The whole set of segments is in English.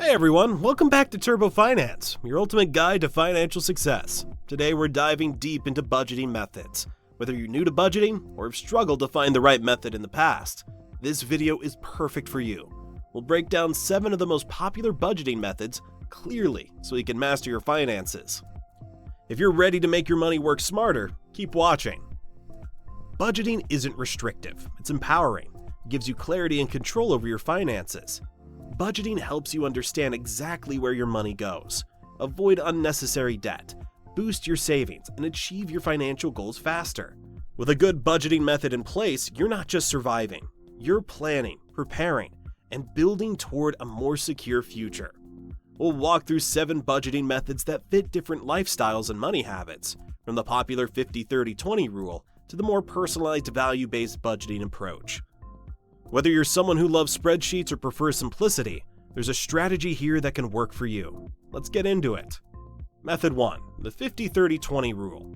Hey everyone, welcome back to Turbo Finance, your ultimate guide to financial success. Today we're diving deep into budgeting methods. Whether you're new to budgeting or have struggled to find the right method in the past, this video is perfect for you. We'll break down 7 of the most popular budgeting methods clearly so you can master your finances. If you're ready to make your money work smarter, keep watching. Budgeting isn't restrictive, it's empowering. It gives you clarity and control over your finances. Budgeting helps you understand exactly where your money goes, avoid unnecessary debt, boost your savings, and achieve your financial goals faster. With a good budgeting method in place, you're not just surviving, you're planning, preparing, and building toward a more secure future. We'll walk through 7 budgeting methods that fit different lifestyles and money habits, from the popular 50-30-20 rule to the more personalized value-based budgeting approach. Whether you're someone who loves spreadsheets or prefers simplicity, there's a strategy here that can work for you. Let's get into it. Method 1, the 50-30-20 rule.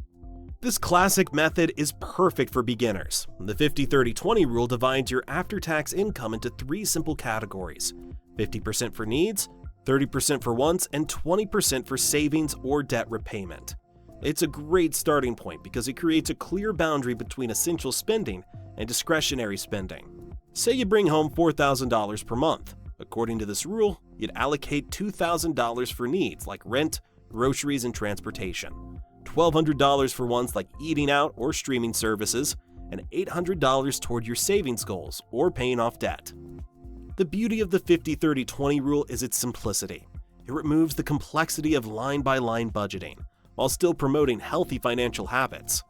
This classic method is perfect for beginners. The 50-30-20 rule divides your after-tax income into 3 simple categories: 50% for needs, 30% for wants, and 20% for savings or debt repayment. It's a great starting point because it creates a clear boundary between essential spending and discretionary spending. Say you bring home $4,000 per month. According to this rule, you'd allocate $2,000 for needs like rent, groceries, and transportation, $1,200 for wants like eating out or streaming services, and $800 toward your savings goals or paying off debt. The beauty of the 50-30-20 rule is its simplicity. It removes the complexity of line-by-line budgeting while still promoting healthy financial habits.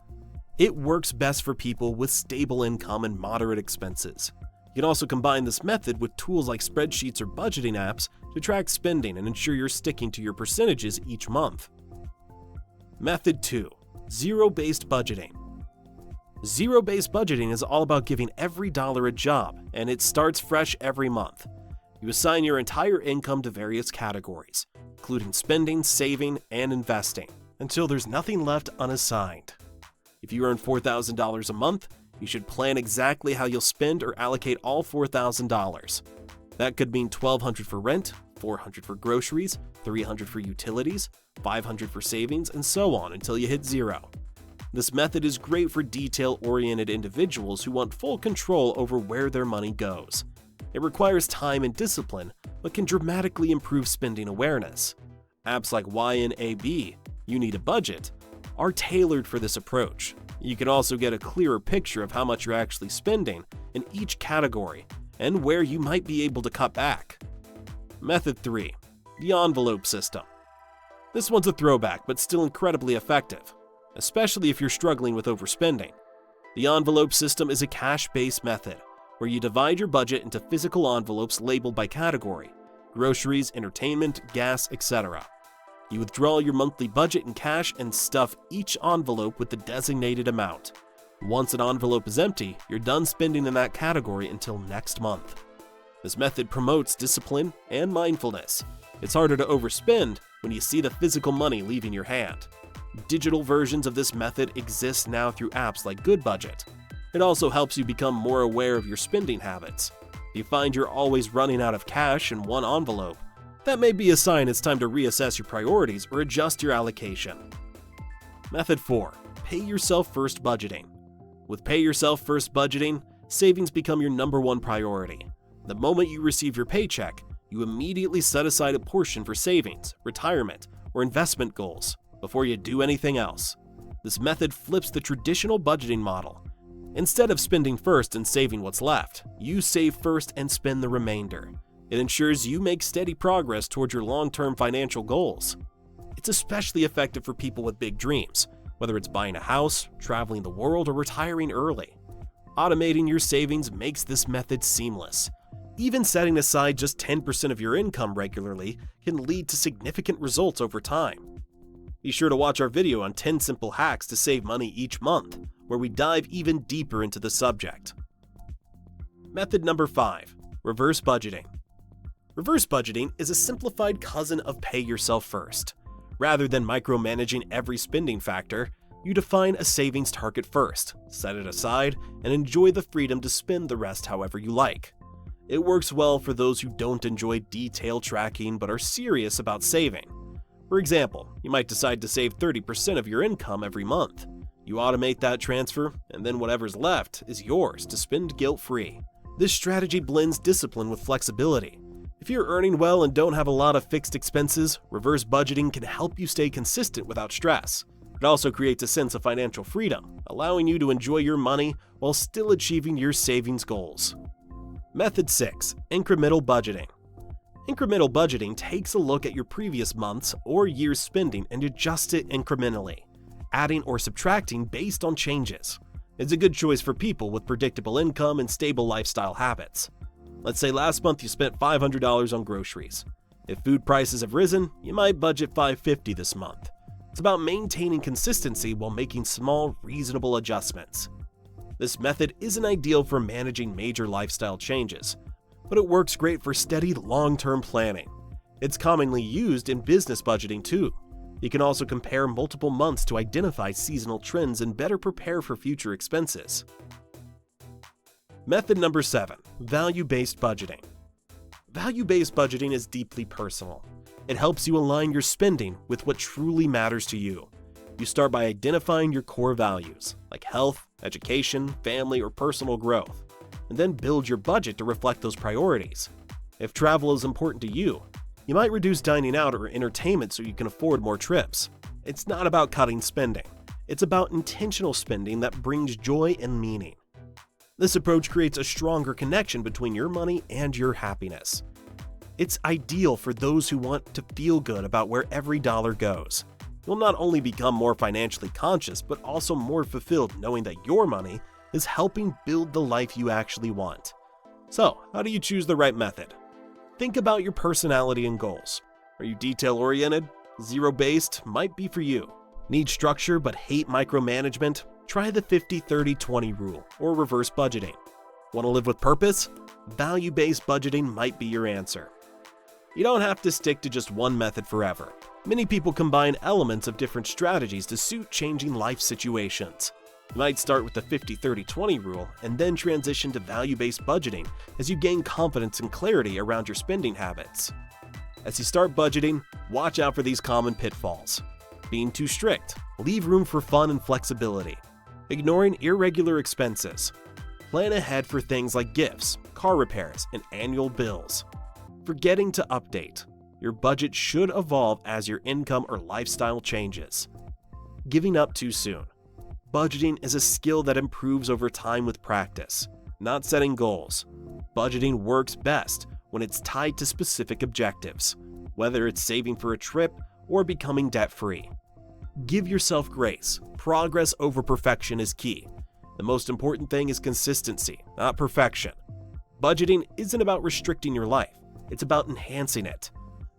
It works best for people with stable income and moderate expenses. You can also combine this method with tools like spreadsheets or budgeting apps to track spending and ensure you're sticking to your percentages each month. Method 2, zero-based budgeting. Zero-based budgeting is all about giving every dollar a job, and it starts fresh every month. You assign your entire income to various categories, including spending, saving, and investing, until there's nothing left unassigned. If you earn $4,000 a month, you should plan exactly how you'll spend or allocate all $4,000. That could mean $1,200 for rent, $400 for groceries, $300 for utilities, $500 for savings, and so on until you hit zero. This method is great for detail-oriented individuals who want full control over where their money goes. It requires time and discipline, but can dramatically improve spending awareness. Apps like YNAB, You Need a Budget, are tailored for this approach. You can also get a clearer picture of how much you're actually spending in each category and where you might be able to cut back. Method 3, the envelope system. This one's a throwback, but still incredibly effective, especially if you're struggling with overspending. The envelope system is a cash-based method where you divide your budget into physical envelopes labeled by category: groceries, entertainment, gas, etc. You withdraw your monthly budget in cash and stuff each envelope with the designated amount. Once an envelope is empty, you're done spending in that category until next month. This method promotes discipline and mindfulness. It's harder to overspend when you see the physical money leaving your hand. Digital versions of this method exist now through apps like Good Budget. It also helps you become more aware of your spending habits. If you find you're always running out of cash in one envelope, that may be a sign it's time to reassess your priorities or adjust your allocation. Method 4, pay yourself first budgeting. With pay yourself first budgeting, savings become your number 1 priority. The moment you receive your paycheck, you immediately set aside a portion for savings, retirement, or investment goals before you do anything else. This method flips the traditional budgeting model. Instead of spending first and saving what's left, you save first and spend the remainder. It ensures you make steady progress towards your long-term financial goals. It's especially effective for people with big dreams, whether it's buying a house, traveling the world, or retiring early. Automating your savings makes this method seamless. Even setting aside just 10% of your income regularly can lead to significant results over time. Be sure to watch our video on 10 simple hacks to save money each month, where we dive even deeper into the subject. Method number 5, reverse budgeting. Reverse budgeting is a simplified cousin of pay yourself first. Rather than micromanaging every spending factor, you define a savings target first, set it aside, and enjoy the freedom to spend the rest however you like. It works well for those who don't enjoy detailed tracking but are serious about saving. For example, you might decide to save 30% of your income every month. You automate that transfer, and then whatever's left is yours to spend guilt-free. This strategy blends discipline with flexibility. If you're earning well and don't have a lot of fixed expenses, reverse budgeting can help you stay consistent without stress. It also creates a sense of financial freedom, allowing you to enjoy your money while still achieving your savings goals. Method 6. Incremental Budgeting. Incremental budgeting takes a look at your previous month's or year's spending and adjusts it incrementally, adding or subtracting based on changes. It's a good choice for people with predictable income and stable lifestyle habits. Let's say last month you spent $500 on groceries. If food prices have risen, you might budget $550 this month. It's about maintaining consistency while making small, reasonable adjustments. This method isn't ideal for managing major lifestyle changes, but it works great for steady, long-term planning. It's commonly used in business budgeting too. You can also compare multiple months to identify seasonal trends and better prepare for future expenses. Method number 7. Value-based budgeting. Value-based budgeting is deeply personal. It helps you align your spending with what truly matters to you. You start by identifying your core values, like health, education, family, or personal growth, and then build your budget to reflect those priorities. If travel is important to you, you might reduce dining out or entertainment so you can afford more trips. It's not about cutting spending. It's about intentional spending that brings joy and meaning. This approach creates a stronger connection between your money and your happiness. It's ideal for those who want to feel good about where every dollar goes. You'll not only become more financially conscious, but also more fulfilled knowing that your money is helping build the life you actually want. So, how do you choose the right method? Think about your personality and goals. Are you detail-oriented? Zero-based might be for you. Need structure but hate micromanagement? Try the 50-30-20 rule or reverse budgeting. Want to live with purpose? Value-based budgeting might be your answer. You don't have to stick to just one method forever. Many people combine elements of different strategies to suit changing life situations. You might start with the 50-30-20 rule and then transition to value-based budgeting as you gain confidence and clarity around your spending habits. As you start budgeting, watch out for these common pitfalls. Being too strict, leave room for fun and flexibility. Ignoring irregular expenses. Plan ahead for things like gifts, car repairs, and annual bills. Forgetting to update. Your budget should evolve as your income or lifestyle changes. Giving up too soon. Budgeting is a skill that improves over time with practice, not setting goals. Budgeting works best when it's tied to specific objectives, whether it's saving for a trip or becoming debt-free. Give yourself grace. Progress over perfection is key. The most important thing is consistency, not perfection. Budgeting isn't about restricting your life, it's about enhancing it.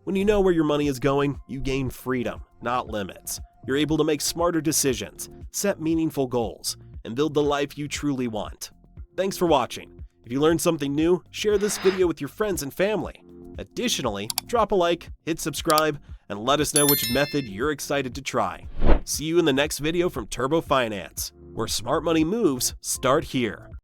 When you know where your money is going, you gain freedom, not limits. You're able to make smarter decisions, set meaningful goals, and build the life you truly want. Thanks for watching. If you learned something new, share this video with your friends and family. Additionally, drop a like, hit subscribe, and let us know which method you're excited to try. See you in the next video from Turbo Finance, where smart money moves start here.